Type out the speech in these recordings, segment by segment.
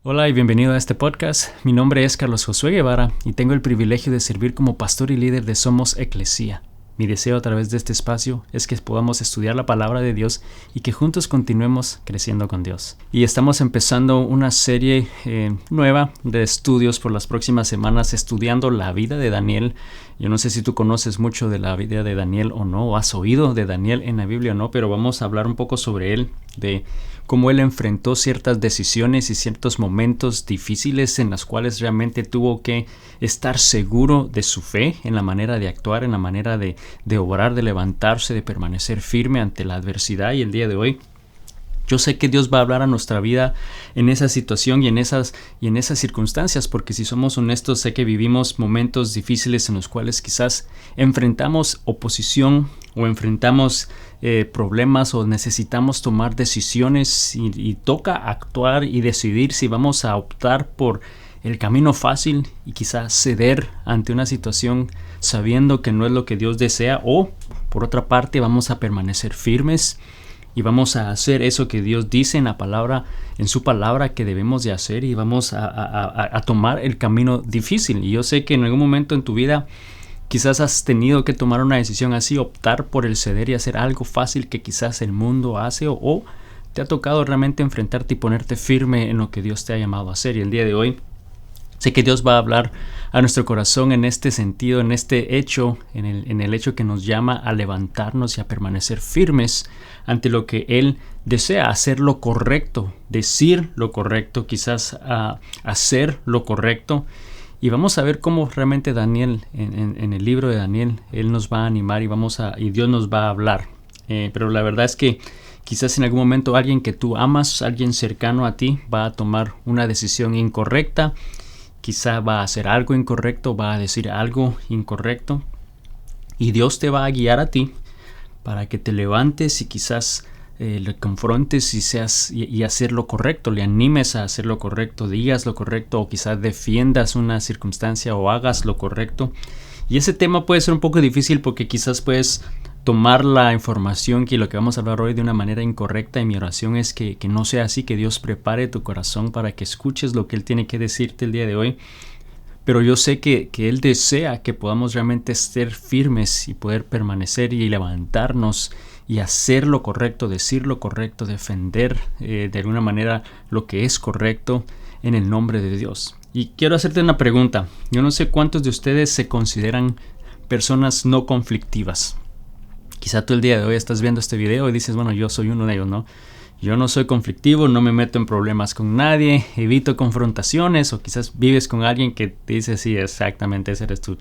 Hola y bienvenido a este podcast. Mi nombre es Carlos Josué Guevara y tengo el privilegio de servir como pastor y líder de Somos Eclesia. Mi deseo a través de este espacio es que podamos estudiar la palabra de Dios y que juntos continuemos creciendo con Dios. Y estamos empezando una serie nueva de estudios por las próximas semanas estudiando la vida de Daniel. Yo no sé si tú conoces mucho de la vida de Daniel o no, o has oído de Daniel en la Biblia o no, pero vamos a hablar un poco sobre él, de cómo él enfrentó ciertas decisiones y ciertos momentos difíciles en los cuales realmente tuvo que estar seguro de su fe, en la manera de actuar, en la manera de obrar, de levantarse, de permanecer firme ante la adversidad. Y el día de hoy yo sé que Dios va a hablar a nuestra vida en esa situación y en esas circunstancias, porque si somos honestos, sé que vivimos momentos difíciles en los cuales quizás enfrentamos oposición o enfrentamos problemas o necesitamos tomar decisiones y toca actuar y decidir si vamos a optar por el camino fácil y quizás ceder ante una situación sabiendo que no es lo que Dios desea, o por otra parte vamos a permanecer firmes y vamos a hacer eso que Dios dice en la palabra, en su palabra, que debemos de hacer, y vamos a tomar el camino difícil. Y yo sé que en algún momento en tu vida quizás has tenido que tomar una decisión así, optar por el ceder y hacer algo fácil que quizás el mundo hace, o te ha tocado realmente enfrentarte y ponerte firme en lo que Dios te ha llamado a hacer. Y el día de hoy sé que Dios va a hablar a nuestro corazón en este sentido, en este hecho, en el hecho que nos llama a levantarnos y a permanecer firmes ante lo que Él desea, hacer lo correcto, decir lo correcto, quizás hacer lo correcto. Y vamos a ver cómo realmente Daniel, en el libro de Daniel, Él nos va a animar y Dios nos va a hablar. Pero la verdad es que quizás en algún momento alguien que tú amas, alguien cercano a ti, va a tomar una decisión incorrecta. Quizá va a hacer algo incorrecto, va a decir algo incorrecto, y Dios te va a guiar a ti para que te levantes y quizás le confrontes y hacer lo correcto, le animes a hacer lo correcto, digas lo correcto, o quizás defiendas una circunstancia o hagas lo correcto. Y ese tema puede ser un poco difícil porque quizás puedes tomar la información que lo que vamos a hablar hoy de una manera incorrecta, y mi oración es que no sea así, que Dios prepare tu corazón para que escuches lo que Él tiene que decirte el día de hoy. Pero yo sé que Él desea que podamos realmente ser firmes y poder permanecer y levantarnos y hacer lo correcto, decir lo correcto, defender de alguna manera lo que es correcto en el nombre de Dios. Y quiero hacerte una pregunta. Yo no sé cuántos de ustedes se consideran personas no conflictivas. Quizá tú el día de hoy estás viendo este video y dices, bueno, yo soy uno de ellos, ¿no? Yo no soy conflictivo, no me meto en problemas con nadie, evito confrontaciones, o quizás vives con alguien que te dice, sí, exactamente, ese eres tú.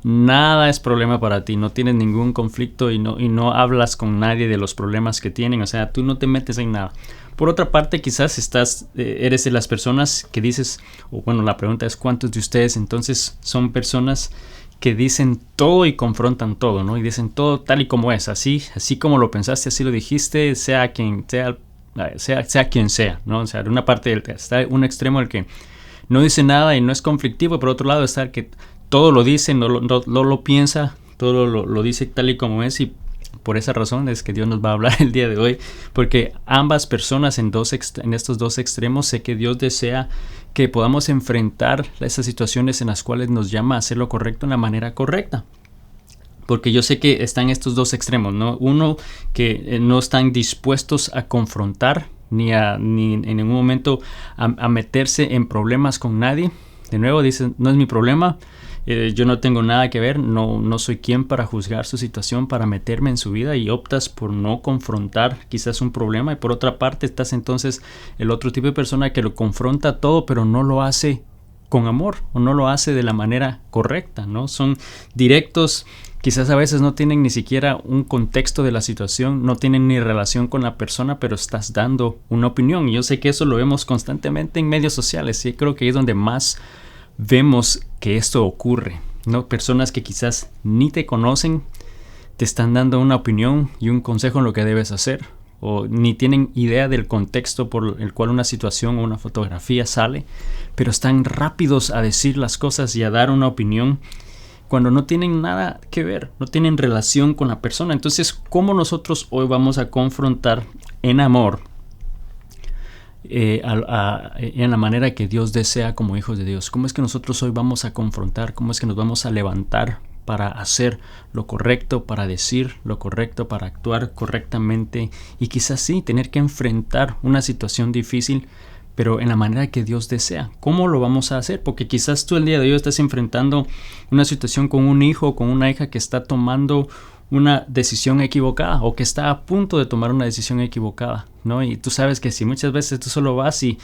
Nada es problema para ti, no tienes ningún conflicto y no hablas con nadie de los problemas que tienen, o sea, tú no te metes en nada. Por otra parte, quizás eres de las personas que dices, o bueno, la pregunta es, ¿cuántos de ustedes entonces son personas que dicen todo y confrontan todo, ¿no? Y dicen todo tal y como es, así como lo pensaste, así lo dijiste, sea quien sea, ¿no? O sea, de una parte está un extremo el que no dice nada y no es conflictivo, y por otro lado está el que todo lo dice, no lo piensa, todo lo dice tal y como es. Y por esa razón es que Dios nos va a hablar el día de hoy, porque ambas personas en estos dos extremos, sé que Dios desea que podamos enfrentar esas situaciones en las cuales nos llama a hacer lo correcto en la manera correcta. Porque yo sé que están estos dos extremos, ¿no? Uno, que no están dispuestos a confrontar ni en ningún momento a meterse en problemas con nadie. De nuevo dicen, no es mi problema, yo no tengo nada que ver, no soy quien para juzgar su situación, para meterme en su vida, y optas por no confrontar quizás un problema. Y por otra parte estás entonces el otro tipo de persona que lo confronta todo, pero no lo hace con amor, o no lo hace de la manera correcta, ¿no? Son directos, quizás a veces no tienen ni siquiera un contexto de la situación, no tienen ni relación con la persona, pero estás dando una opinión. Y yo sé que eso lo vemos constantemente en medios sociales, y creo que ahí es donde más vemos que esto ocurre, ¿no? Personas que quizás ni te conocen te están dando una opinión y un consejo en lo que debes hacer, o ni tienen idea del contexto por el cual una situación o una fotografía sale, pero están rápidos a decir las cosas y a dar una opinión cuando no tienen nada que ver, no tienen relación con la persona. Entonces, ¿cómo nosotros hoy vamos a confrontar en amor en la manera que Dios desea como hijos de Dios. ¿Cómo es que nosotros hoy vamos a confrontar? ¿Cómo es que nos vamos a levantar para hacer lo correcto, para decir lo correcto, para actuar correctamente y quizás sí tener que enfrentar una situación difícil, pero en la manera que Dios desea? ¿Cómo lo vamos a hacer? Porque quizás tú el día de hoy estás enfrentando una situación con un hijo o con una hija que está tomando una decisión equivocada o que está a punto de tomar una decisión equivocada, ¿no? Y tú sabes que si muchas veces tú solo vas y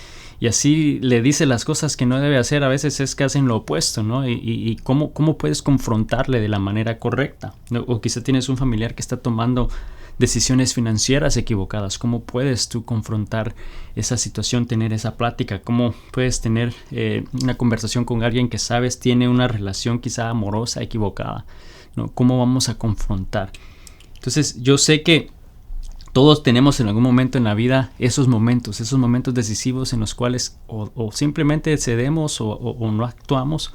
así le dices las cosas que no debe hacer, a veces es que hacen lo opuesto, ¿no? Y cómo puedes confrontarle de la manera correcta, ¿no? O quizá tienes un familiar que está tomando decisiones financieras equivocadas. ¿Cómo puedes tú confrontar esa situación, tener esa plática? ¿Cómo puedes tener una conversación con alguien que sabes tiene una relación quizá amorosa equivocada, ¿no? ¿Cómo vamos a confrontar? Entonces yo sé que todos tenemos en algún momento en la vida esos momentos decisivos en los cuales o simplemente cedemos o no actuamos,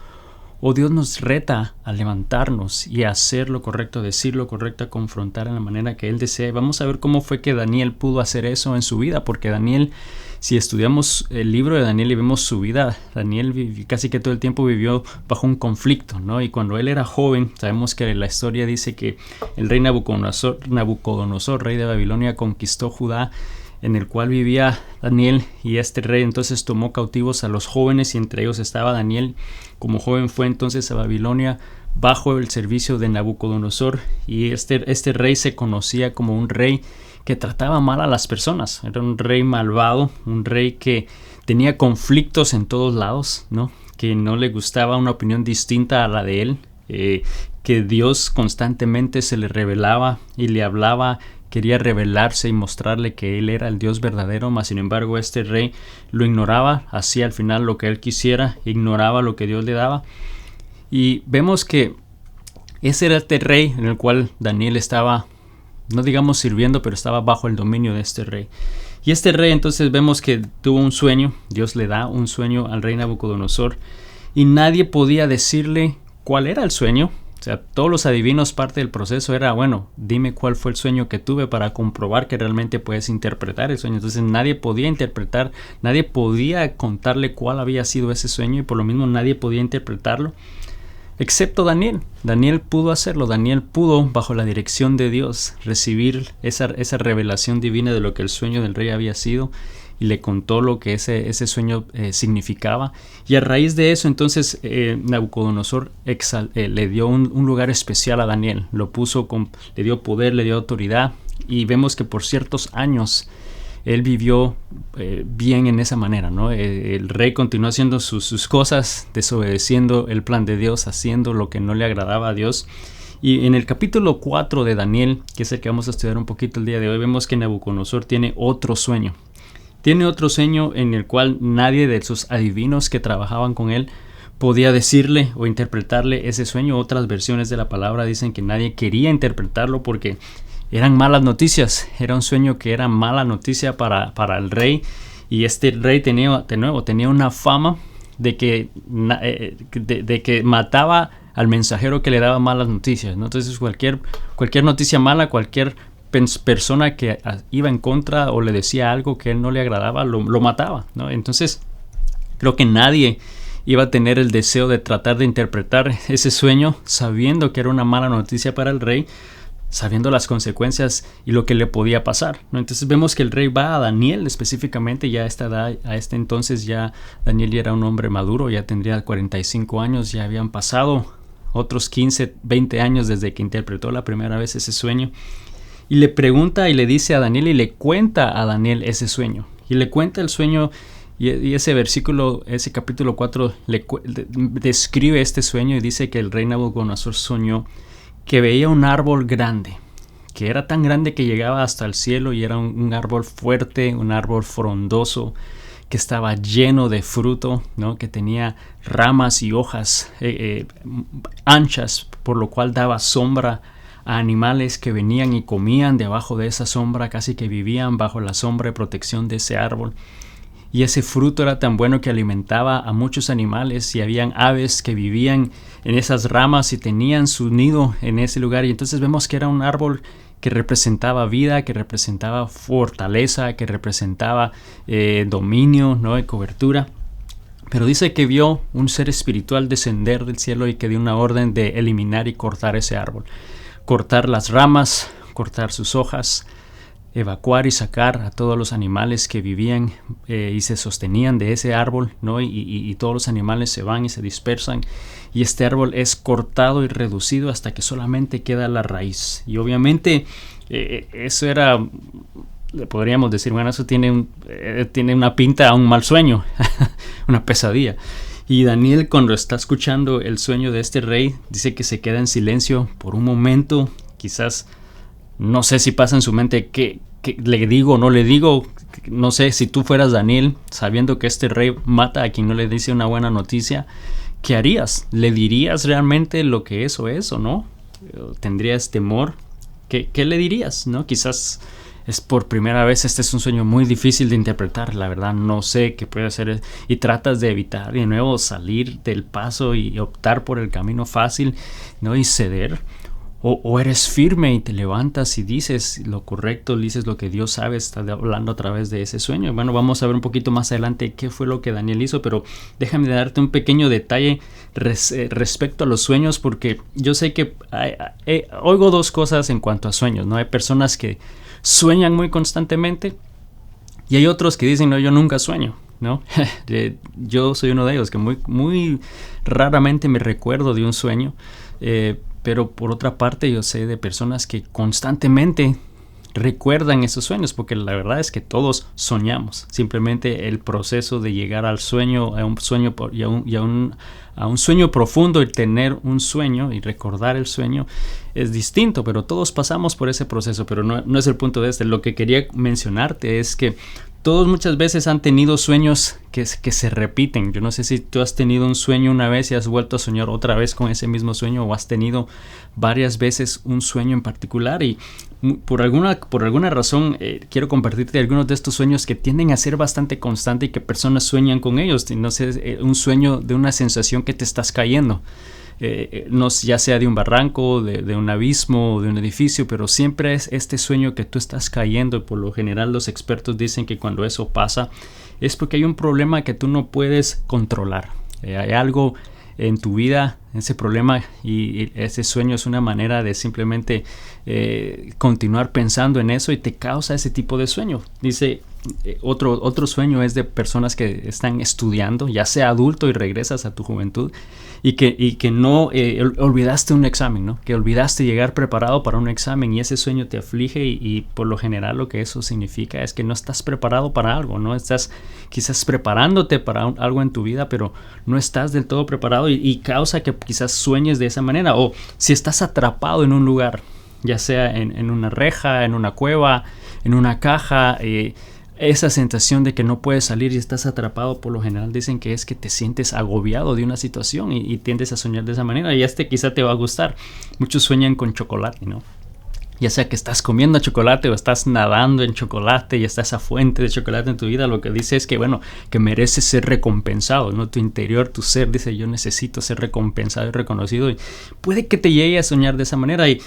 o Dios nos reta a levantarnos y a hacer lo correcto, a decir lo correcto, a confrontar en la manera que Él desea. Vamos a ver cómo fue que Daniel pudo hacer eso en su vida, porque Daniel, si estudiamos el libro de Daniel y vemos su vida, Daniel casi que todo el tiempo vivió bajo un conflicto, ¿no? Y cuando él era joven, sabemos que la historia dice que el rey Nabucodonosor, rey de Babilonia, conquistó Judá, en el cual vivía Daniel, y este rey entonces tomó cautivos a los jóvenes y entre ellos estaba Daniel. Como joven fue entonces a Babilonia bajo el servicio de Nabucodonosor, y este rey se conocía como un rey que trataba mal a las personas. Era un rey malvado, un rey que tenía conflictos en todos lados, ¿no? Que no le gustaba una opinión distinta a la de él, que Dios constantemente se le revelaba y le hablaba. Quería revelarse y mostrarle que él era el Dios verdadero, mas sin embargo este rey lo ignoraba, hacía al final lo que él quisiera, ignoraba lo que Dios le daba. Y vemos que ese era este rey en el cual Daniel estaba, no digamos sirviendo, pero estaba bajo el dominio de este rey. Y este rey entonces vemos que tuvo un sueño, Dios le da un sueño al rey Nabucodonosor, y nadie podía decirle cuál era el sueño. O sea, todos los adivinos, parte del proceso era, bueno, dime cuál fue el sueño que tuve para comprobar que realmente puedes interpretar el sueño. Entonces nadie podía interpretar, nadie podía contarle cuál había sido ese sueño, y por lo mismo nadie podía interpretarlo, excepto Daniel. Daniel pudo hacerlo. Daniel pudo, bajo la dirección de Dios, recibir esa revelación divina de lo que el sueño del rey había sido, y le contó lo que ese sueño significaba. Y a raíz de eso entonces Nabucodonosor le dio un lugar especial a Daniel, le dio poder, le dio autoridad, y vemos que por ciertos años él vivió bien en esa manera, ¿no? El rey continuó haciendo sus cosas, desobedeciendo el plan de Dios, haciendo lo que no le agradaba a Dios. Y en el capítulo 4 de Daniel, que es el que vamos a estudiar un poquito el día de hoy, vemos que Nabucodonosor tiene otro sueño. Tiene otro sueño en el cual nadie de sus adivinos que trabajaban con él podía decirle o interpretarle ese sueño. Otras versiones de la palabra dicen que nadie quería interpretarlo porque eran malas noticias. Era un sueño que era mala noticia para el rey. Y este rey tenía una fama de que mataba al mensajero que le daba malas noticias, ¿no? Entonces cualquier noticia mala, cualquier persona que iba en contra o le decía algo que a él no le agradaba, lo mataba, ¿no? Entonces creo que nadie iba a tener el deseo de tratar de interpretar ese sueño sabiendo que era una mala noticia para el rey, sabiendo las consecuencias y lo que le podía pasar, ¿no? Entonces vemos que el rey va a Daniel específicamente, ya a esta edad, a este entonces ya Daniel ya era un hombre maduro, ya tendría 45 años, ya habían pasado otros 15, 20 años desde que interpretó la primera vez ese sueño. Y le pregunta y le dice a Daniel y le cuenta a Daniel ese sueño. Y le cuenta el sueño, y ese versículo, ese capítulo 4 describe este sueño y dice que el rey Nabucodonosor soñó que veía un árbol grande, que era tan grande que llegaba hasta el cielo, y era un árbol fuerte, un árbol frondoso, que estaba lleno de fruto, ¿no? Que tenía ramas y hojas anchas, por lo cual daba sombra a animales que venían y comían debajo de esa sombra, casi que vivían bajo la sombra y protección de ese árbol. Y ese fruto era tan bueno que alimentaba a muchos animales, y habían aves que vivían en esas ramas y tenían su nido en ese lugar. Y entonces vemos que era un árbol que representaba vida, que representaba fortaleza, que representaba dominio, ¿no? Y cobertura. Pero dice que vio un ser espiritual descender del cielo y que dio una orden de eliminar y cortar ese árbol. Cortar las ramas, cortar sus hojas, evacuar y sacar a todos los animales que vivían y se sostenían de ese árbol, ¿no? Y todos los animales se van y se dispersan. Y este árbol es cortado y reducido hasta que solamente queda la raíz. Y obviamente eso era... podríamos decir, bueno, eso tiene una pinta a un mal sueño, una pesadilla. Y Daniel, cuando está escuchando el sueño de este rey, dice que se queda en silencio por un momento. Quizás, no sé si pasa en su mente qué le digo o no le digo. No sé, si tú fueras Daniel, sabiendo que este rey mata a quien no le dice una buena noticia, ¿qué harías? ¿Le dirías realmente lo que eso es o no? ¿Tendrías temor? ¿Qué le dirías? ¿No? Quizás es por primera vez, este es un sueño muy difícil de interpretar, la verdad no sé qué puede hacer, y tratas de evitar de nuevo salir del paso y optar por el camino fácil, ¿no? Y ceder, o eres firme y te levantas y dices lo correcto, dices lo que Dios sabe, está hablando a través de ese sueño. Bueno, vamos a ver un poquito más adelante qué fue lo que Daniel hizo, pero déjame darte un pequeño detalle respecto a los sueños, porque yo sé que oigo dos cosas en cuanto a sueños, ¿no? Hay personas que sueñan muy constantemente y hay otros que dicen, no, yo nunca sueño, ¿no? Yo soy uno de ellos que muy raramente me recuerdo de un sueño, pero por otra parte yo sé de personas que constantemente recuerdan esos sueños, porque la verdad es que todos soñamos. Simplemente el proceso de llegar al sueño, a un sueño a un sueño profundo, y tener un sueño y recordar el sueño es distinto, pero todos pasamos por ese proceso. Pero no es el punto de este. Lo que quería mencionarte es que todos muchas veces han tenido sueños que se repiten. Yo no sé si tú has tenido un sueño una vez y has vuelto a soñar otra vez con ese mismo sueño, o has tenido varias veces un sueño en particular, y por alguna razón quiero compartirte algunos de estos sueños que tienden a ser bastante constantes y que personas sueñan con ellos. No sé, un sueño de una sensación que te estás cayendo. Ya sea de un barranco, de un abismo, de un edificio, pero siempre es este sueño que tú estás cayendo. Y por lo general los expertos dicen que cuando eso pasa es porque hay un problema que tú no puedes controlar. Hay algo en tu vida, ese problema, y ese sueño es una manera de simplemente continuar pensando en eso, y te causa ese tipo de sueño. Dice, otro sueño es de personas que están estudiando, ya sea adulto y regresas a tu juventud, y que no olvidaste un examen, ¿no? Que olvidaste llegar preparado para un examen, y ese sueño te aflige, y por lo general lo que eso significa es que no estás preparado para algo, ¿no? Estás quizás preparándote para algo en tu vida, pero no estás del todo preparado, y causa que quizás sueñes de esa manera. O si estás atrapado en un lugar, ya sea en una reja, en una cueva, en una caja, esa sensación de que no puedes salir y estás atrapado, por lo general dicen que es que te sientes agobiado de una situación, y tiendes a soñar de esa manera. Y quizá te va a gustar. Muchos sueñan con chocolate, ¿no? Ya sea que estás comiendo chocolate o estás nadando en chocolate y está esa fuente de chocolate en tu vida, lo que dice es que, bueno, que mereces ser recompensado, ¿no? Tu interior, tu ser dice, yo necesito ser recompensado y reconocido, y puede que te llegue a soñar de esa manera. Y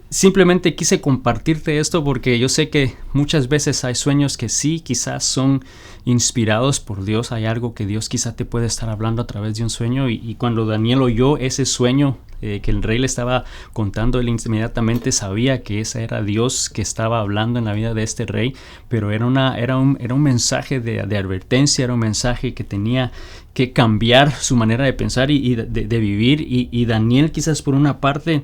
simplemente quise compartirte esto porque yo sé que muchas veces hay sueños que sí, quizás son inspirados por Dios. Hay algo que Dios quizá te puede estar hablando a través de un sueño, y cuando Daniel oyó ese sueño que el rey le estaba contando, él inmediatamente sabía que ese era Dios que estaba hablando en la vida de este rey, pero era un mensaje de advertencia, era un mensaje que tenía que cambiar su manera de pensar y de vivir, y Daniel quizás por una parte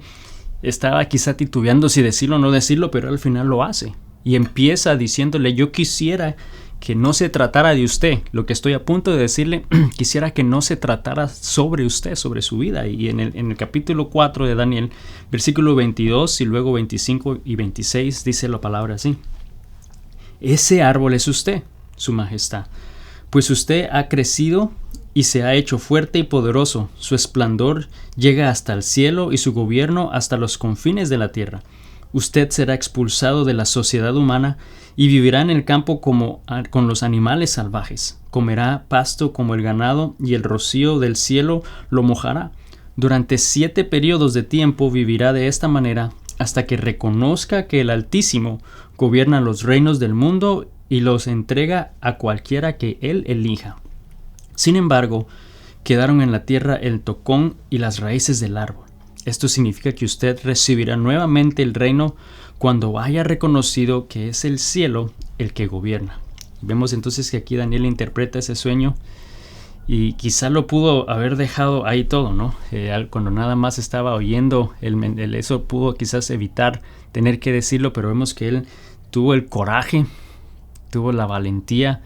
estaba quizá titubeando si decirlo o no decirlo, pero al final lo hace y empieza diciéndole, yo quisiera que no se tratara de usted, lo que estoy a punto de decirle, quisiera que no se tratara sobre usted, sobre su vida. Y en el capítulo 4 de Daniel, versículo 22 y luego 25 y 26, dice la palabra así: ese árbol es usted, su majestad, pues usted ha crecido y se ha hecho fuerte y poderoso, su esplendor llega hasta el cielo y su gobierno hasta los confines de la tierra. Usted será expulsado de la sociedad humana y vivirá en el campo con los animales salvajes. Comerá pasto como el ganado y el rocío del cielo lo mojará. Durante 7 periodos de tiempo vivirá de esta manera hasta que reconozca que el Altísimo gobierna los reinos del mundo y los entrega a cualquiera que él elija. Sin embargo, quedaron en la tierra el tocón y las raíces del árbol. Esto significa que usted recibirá nuevamente el reino cuando haya reconocido que es el cielo el que gobierna. Vemos entonces que aquí Daniel interpreta ese sueño y quizá lo pudo haber dejado ahí todo, ¿no? Cuando nada más estaba oyendo eso pudo quizás evitar tener que decirlo, pero vemos que él tuvo el coraje, tuvo la valentía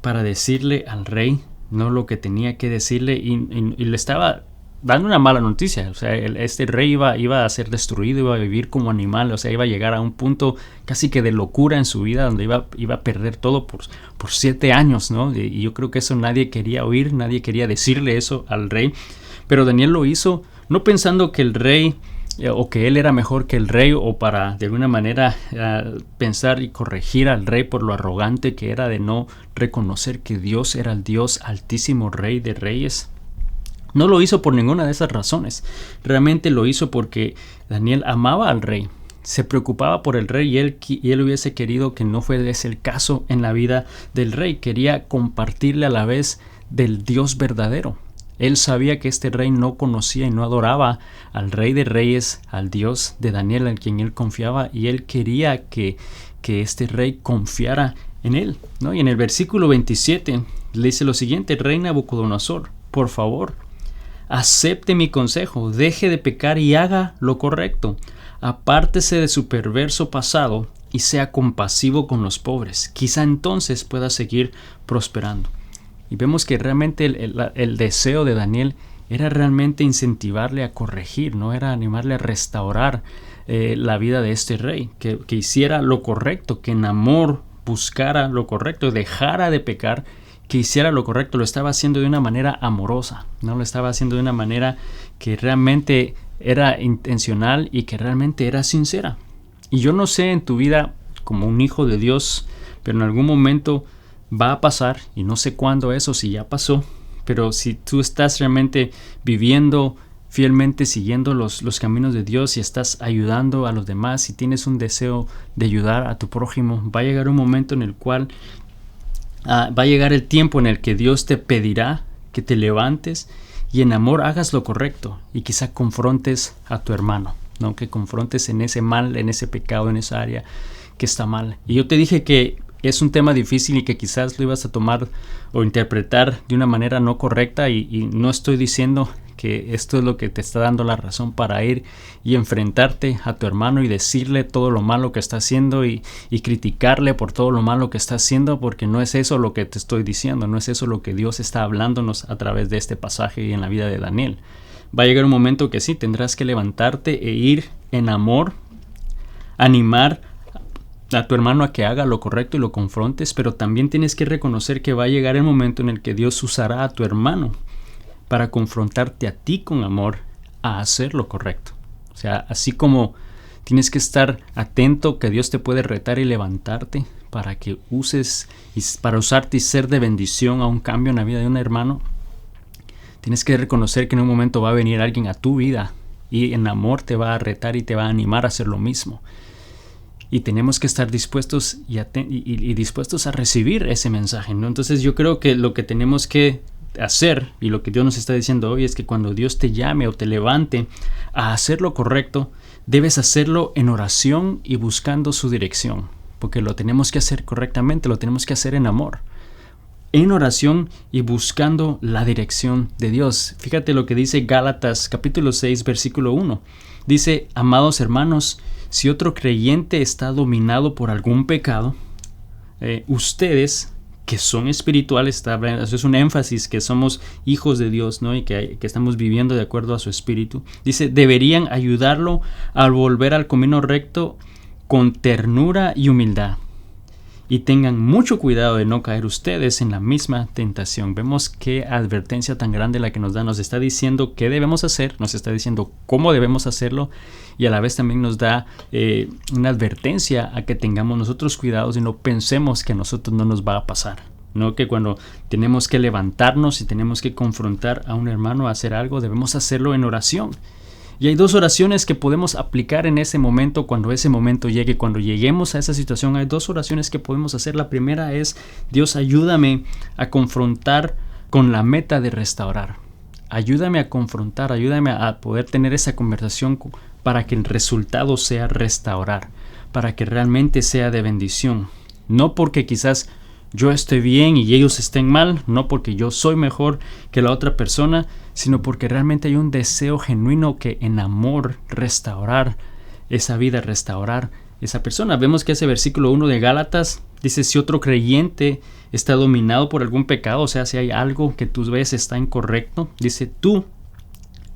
para decirle al rey no lo que tenía que decirle y le estaba dando una mala noticia. O sea, este rey iba a ser destruido, iba a vivir como animal, o sea, iba a llegar a un punto casi que de locura en su vida, donde iba a perder todo por 7 años, ¿no? Y yo creo que eso nadie quería oír, nadie quería decirle eso al rey, pero Daniel lo hizo no pensando que el rey o que él era mejor que el rey, o para de alguna manera pensar y corregir al rey por lo arrogante que era de no reconocer que Dios era el Dios altísimo, rey de reyes. No lo hizo por ninguna de esas razones. Realmente lo hizo porque Daniel amaba al rey, se preocupaba por el rey y él hubiese querido que no fuese el caso en la vida del rey. Quería compartirle a la vez del Dios verdadero. Él sabía que este rey no conocía y no adoraba al rey de reyes, al Dios de Daniel, en quien él confiaba, y él quería que este rey confiara en él, ¿no? Y en el versículo 27 le dice lo siguiente: Rey Nabucodonosor, por favor, acepte mi consejo, deje de pecar y haga lo correcto. Apártese de su perverso pasado y sea compasivo con los pobres. Quizá entonces pueda seguir prosperando. Y vemos que realmente el deseo de Daniel era realmente incentivarle a corregir, no era animarle a restaurar la vida de este rey, que hiciera lo correcto, que en amor buscara lo correcto, dejara de pecar, que hiciera lo correcto. Lo estaba haciendo de una manera amorosa, no lo estaba haciendo de una manera que realmente era intencional y que realmente era sincera. Y yo no sé en tu vida, como un hijo de Dios, pero en algún momento va a pasar, y no sé cuándo eso, si ya pasó, pero si tú estás realmente viviendo fielmente, siguiendo los caminos de Dios y estás ayudando a los demás y tienes un deseo de ayudar a tu prójimo, va a llegar un momento en el cual va a llegar el tiempo en el que Dios te pedirá que te levantes y en amor hagas lo correcto y quizá confrontes a tu hermano, ¿no? Que confrontes en ese mal, en ese pecado, en esa área que está mal. Y yo te dije que es un tema difícil y que quizás lo ibas a tomar o interpretar de una manera no correcta, y no estoy diciendo que esto es lo que te está dando la razón para ir y enfrentarte a tu hermano y decirle todo lo malo que está haciendo y criticarle por todo lo malo que está haciendo, porque no es eso lo que te estoy diciendo, no es eso lo que Dios está hablándonos a través de este pasaje y en la vida de Daniel. Va a llegar un momento que sí, tendrás que levantarte e ir en amor, animar a tu hermano a que haga lo correcto y lo confrontes, pero también tienes que reconocer que va a llegar el momento en el que Dios usará a tu hermano para confrontarte a ti con amor a hacer lo correcto. O sea, así como tienes que estar atento que Dios te puede retar y levantarte para que para usarte y ser de bendición a un cambio en la vida de un hermano, tienes que reconocer que en un momento va a venir alguien a tu vida y en amor te va a retar y te va a animar a hacer lo mismo. Y tenemos que estar dispuestos y dispuestos a recibir ese mensaje, ¿no? Entonces yo creo que lo que tenemos que hacer y lo que Dios nos está diciendo hoy es que cuando Dios te llame o te levante a hacer lo correcto, debes hacerlo en oración y buscando su dirección, porque lo tenemos que hacer correctamente, lo tenemos que hacer en amor, en oración y buscando la dirección de Dios. Fíjate lo que dice Gálatas capítulo 6 versículo 1. Dice: amados hermanos, si otro creyente está dominado por algún pecado, ustedes que son espirituales, eso es un énfasis que somos hijos de Dios, ¿no? Y que estamos viviendo de acuerdo a su espíritu. Dice: deberían ayudarlo a volver al camino recto con ternura y humildad. Y tengan mucho cuidado de no caer ustedes en la misma tentación. Vemos qué advertencia tan grande la que nos da. Nos está diciendo qué debemos hacer, nos está diciendo cómo debemos hacerlo, y a la vez también nos da una advertencia a que tengamos nosotros cuidados y no pensemos que a nosotros no nos va a pasar, ¿no? Que cuando tenemos que levantarnos y tenemos que confrontar a un hermano a hacer algo, debemos hacerlo en oración Y hay dos oraciones que podemos aplicar en ese momento, cuando ese momento llegue, cuando lleguemos a esa situación. Hay dos oraciones que podemos hacer. La primera es: Dios, ayúdame a confrontar con la meta de restaurar. Ayúdame a confrontar, ayúdame a poder tener esa conversación para que el resultado sea restaurar, para que realmente sea de bendición. No porque quizás yo estoy bien y ellos estén mal, no porque yo soy mejor que la otra persona, sino porque realmente hay un deseo genuino que en amor restaurar esa vida, restaurar esa persona. Vemos que ese versículo 1 de Gálatas dice: si otro creyente está dominado por algún pecado, o sea, si hay algo que tú ves está incorrecto, dice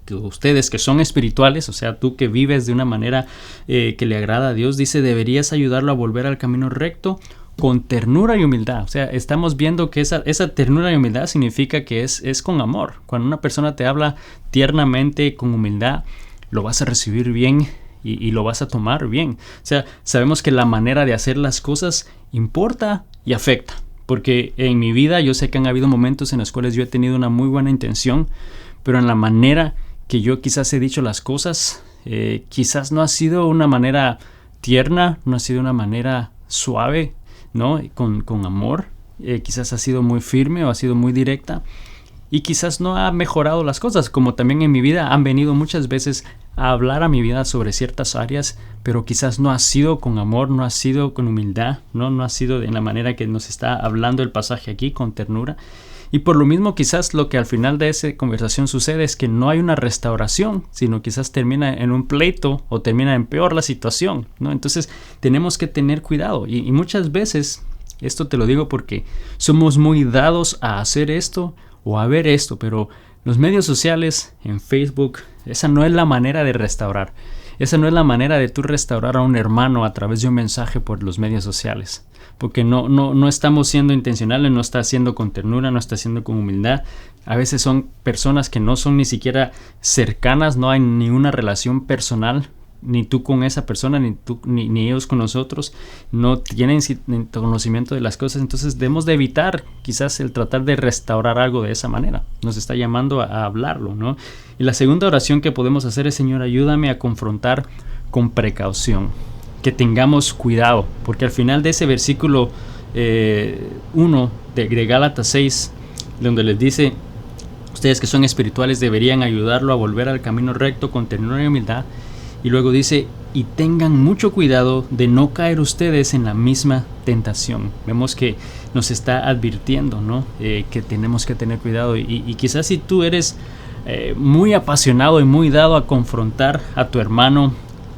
que ustedes que son espirituales, o sea, tú que vives de una manera que le agrada a Dios, dice, deberías ayudarlo a volver al camino recto con ternura y humildad. O sea, estamos viendo que esa ternura y humildad significa que es con amor. Cuando una persona te habla tiernamente, con humildad, lo vas a recibir bien y lo vas a tomar bien. O sea, sabemos que la manera de hacer las cosas importa y afecta. Porque en mi vida yo sé que han habido momentos en los cuales yo he tenido una muy buena intención, pero en la manera que yo quizás he dicho las cosas, quizás no ha sido una manera tierna, no ha sido una manera suave, ¿no? Con amor, quizás ha sido muy firme o ha sido muy directa y quizás no ha mejorado las cosas, como también en mi vida han venido muchas veces a hablar a mi vida sobre ciertas áreas, pero quizás no ha sido con amor, no ha sido con humildad, no ha sido de la manera que nos está hablando el pasaje aquí, con ternura. Y por lo mismo quizás lo que al final de esa conversación sucede es que no hay una restauración, sino quizás termina en un pleito o termina en peor la situación, ¿no? Entonces tenemos que tener cuidado y muchas veces, esto te lo digo porque somos muy dados a hacer esto o a ver esto, pero los medios sociales, en Facebook, esa no es la manera de restaurar. Esa no es la manera de tú restaurar a un hermano a través de un mensaje por los medios sociales. Porque no estamos siendo intencionales, no está haciendo con ternura, no está haciendo con humildad. A veces son personas que no son ni siquiera cercanas, no hay ni una relación personal, ni tú con esa persona, ni ellos con nosotros, no tienen conocimiento de las cosas. Entonces debemos de evitar quizás el tratar de restaurar algo de esa manera. Nos está llamando a hablarlo, ¿no? Y la segunda oración que podemos hacer es: Señor, ayúdame a confrontar con precaución. Que tengamos cuidado, porque al final de ese versículo 1 de Gálatas 6, donde les dice: ustedes que son espirituales deberían ayudarlo a volver al camino recto con ternura y humildad. Y luego dice: y tengan mucho cuidado de no caer ustedes en la misma tentación. Vemos que nos está advirtiendo, ¿no? Que tenemos que tener cuidado. Y quizás si tú eres muy apasionado y muy dado a confrontar a tu hermano,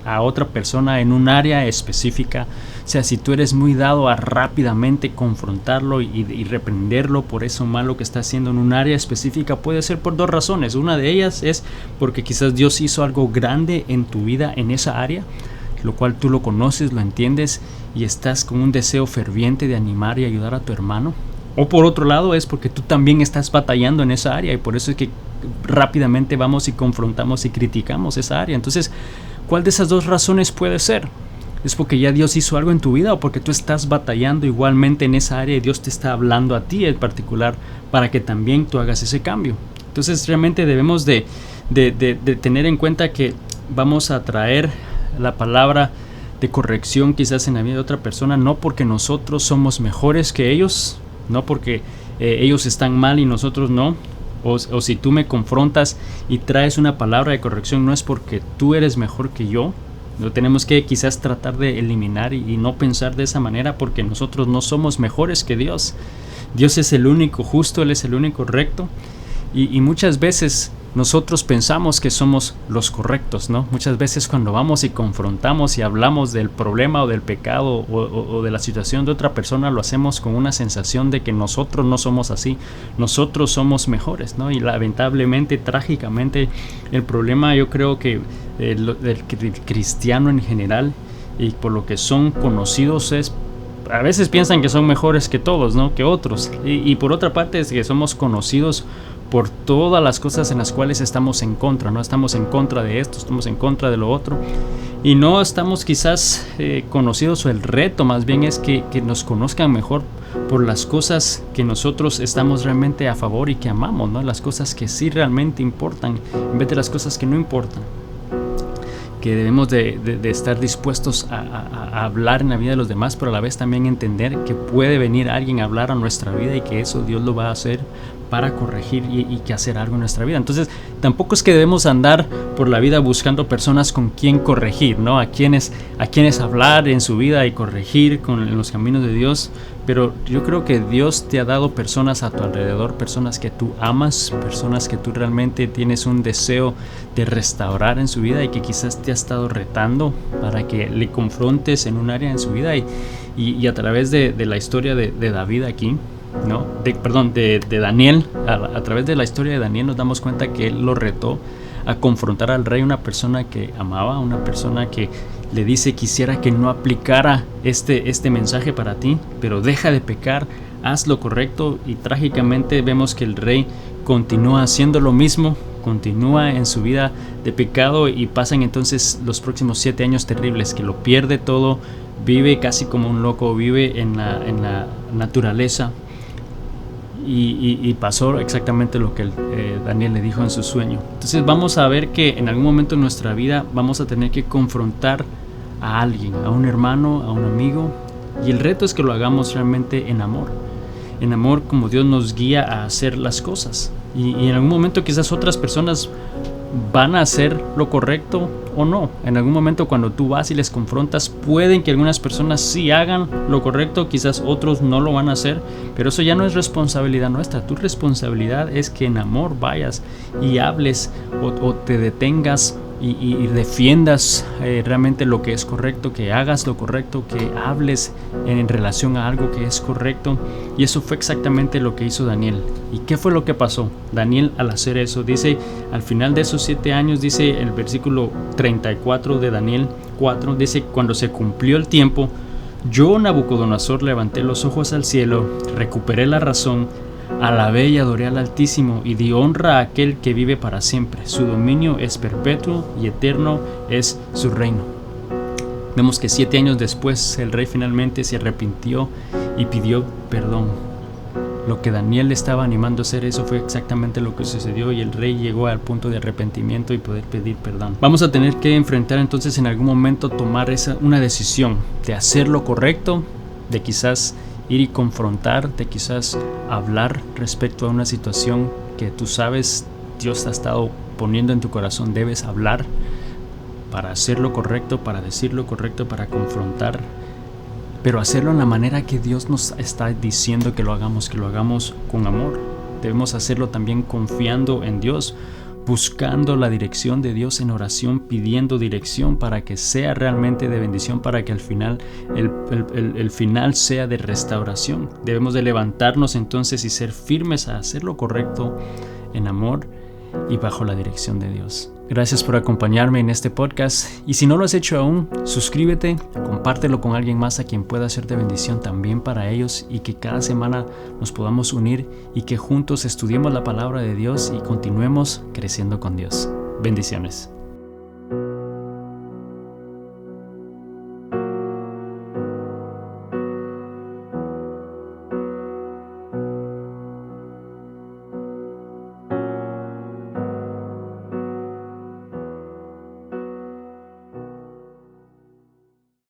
a otra persona en un área específica, o sea, si tú eres muy dado a rápidamente confrontarlo y reprenderlo por eso malo que está haciendo en un área específica, puede ser por dos razones. Una de ellas es porque quizás Dios hizo algo grande en tu vida en esa área, lo cual tú lo conoces, lo entiendes y estás con un deseo ferviente de animar y ayudar a tu hermano. O por otro lado es porque tú también estás batallando en esa área y por eso es que rápidamente vamos y confrontamos y criticamos esa área. Entonces, ¿cuál de esas dos razones puede ser? ¿Es porque ya Dios hizo algo en tu vida o porque tú estás batallando igualmente en esa área y Dios te está hablando a ti en particular para que también tú hagas ese cambio? Entonces realmente debemos de tener en cuenta que vamos a traer la palabra de corrección quizás en la vida de otra persona, no porque nosotros somos mejores que ellos, no porque ellos están mal y nosotros no. O si tú me confrontas y traes una palabra de corrección, no es porque tú eres mejor que yo. Lo tenemos que quizás tratar de eliminar y no pensar de esa manera, porque nosotros no somos mejores que Dios. Dios es el único justo, Él es el único recto. Y muchas veces nosotros pensamos que somos los correctos, ¿no? Muchas veces cuando vamos y confrontamos y hablamos del problema o del pecado o de la situación de otra persona, lo hacemos con una sensación de que nosotros no somos así, nosotros somos mejores, ¿no? Y lamentablemente, trágicamente, el problema yo creo que del cristiano en general y por lo que son conocidos es: a veces piensan que son mejores que todos, ¿no? Que otros. Y por otra parte es que somos conocidos por todas las cosas en las cuales estamos en contra, ¿no? Estamos en contra de esto, estamos en contra de lo otro. Y no estamos quizás conocidos, o el reto más bien es que nos conozcan mejor por las cosas que nosotros estamos realmente a favor y que amamos, ¿no? Las cosas que sí realmente importan, en vez de las cosas que no importan. que debemos de estar dispuestos a hablar en la vida de los demás, pero a la vez también entender que puede venir alguien a hablar a nuestra vida y que eso Dios lo va a hacer para corregir y que hacer algo en nuestra vida. Entonces tampoco es que debemos andar por la vida buscando personas con quien corregir, ¿no? A quienes hablar en su vida y corregir en los caminos de Dios. Pero yo creo que Dios te ha dado personas a tu alrededor, personas que tú amas, personas que tú realmente tienes un deseo de restaurar en su vida y que quizás te ha estado retando para que le confrontes en un área en su vida. Y a través de la historia de David aquí, ¿no? de Daniel, a través de la historia de Daniel nos damos cuenta que él lo retó a confrontar al rey, una persona que amaba, una persona que le dice: quisiera que no aplicara este mensaje para ti, pero deja de pecar, haz lo correcto. Y trágicamente vemos que el rey continúa haciendo lo mismo, continúa en su vida de pecado, y pasan entonces los próximos 7 años terribles, que lo pierde todo, vive casi como un loco, vive en la naturaleza. Y pasó exactamente lo que Daniel le dijo en su sueño. Entonces vamos a ver que en algún momento en nuestra vida vamos a tener que confrontar a alguien, a un hermano, a un amigo, y el reto es que lo hagamos realmente en amor como Dios nos guía a hacer las cosas. Y en algún momento quizás otras personas van a hacer lo correcto o no. En algún momento cuando tú vas y les confrontas, pueden que algunas personas sí hagan lo correcto, quizás otros no lo van a hacer, pero eso ya no es responsabilidad nuestra. Tu responsabilidad es que en amor vayas y hables o te detengas y defiendas realmente lo que es correcto, que hagas lo correcto, que hables en relación a algo que es correcto. Y eso fue exactamente lo que hizo Daniel. ¿Y qué fue lo que pasó? Daniel, al hacer eso, dice, al final de esos 7 años, dice el versículo 34 de Daniel 4, dice: cuando se cumplió el tiempo, yo, Nabucodonosor, levanté los ojos al cielo, recuperé la razón, alabé y adoré al Altísimo y di honra a aquel que vive para siempre. Su dominio es perpetuo y eterno es su reino. Vemos que 7 años después el rey finalmente se arrepintió y pidió perdón. Lo que Daniel estaba animando a hacer, eso fue exactamente lo que sucedió, y el rey llegó al punto de arrepentimiento y poder pedir perdón. Vamos a tener que enfrentar entonces en algún momento tomar una decisión de hacer lo correcto, de quizás ir y confrontar, de quizás hablar respecto a una situación que tú sabes Dios ha estado poniendo en tu corazón. Debes hablar para hacer lo correcto, para decir lo correcto, para confrontar, pero hacerlo en la manera que Dios nos está diciendo que lo hagamos con amor. Debemos hacerlo también confiando en Dios, buscando la dirección de Dios en oración, pidiendo dirección para que sea realmente de bendición, para que al final el final sea de restauración. Debemos de levantarnos entonces y ser firmes a hacer lo correcto en amor y bajo la dirección de Dios. Gracias por acompañarme en este podcast, y si no lo has hecho aún, suscríbete, compártelo con alguien más a quien pueda ser de bendición también para ellos, y que cada semana nos podamos unir y que juntos estudiemos la palabra de Dios y continuemos creciendo con Dios. Bendiciones.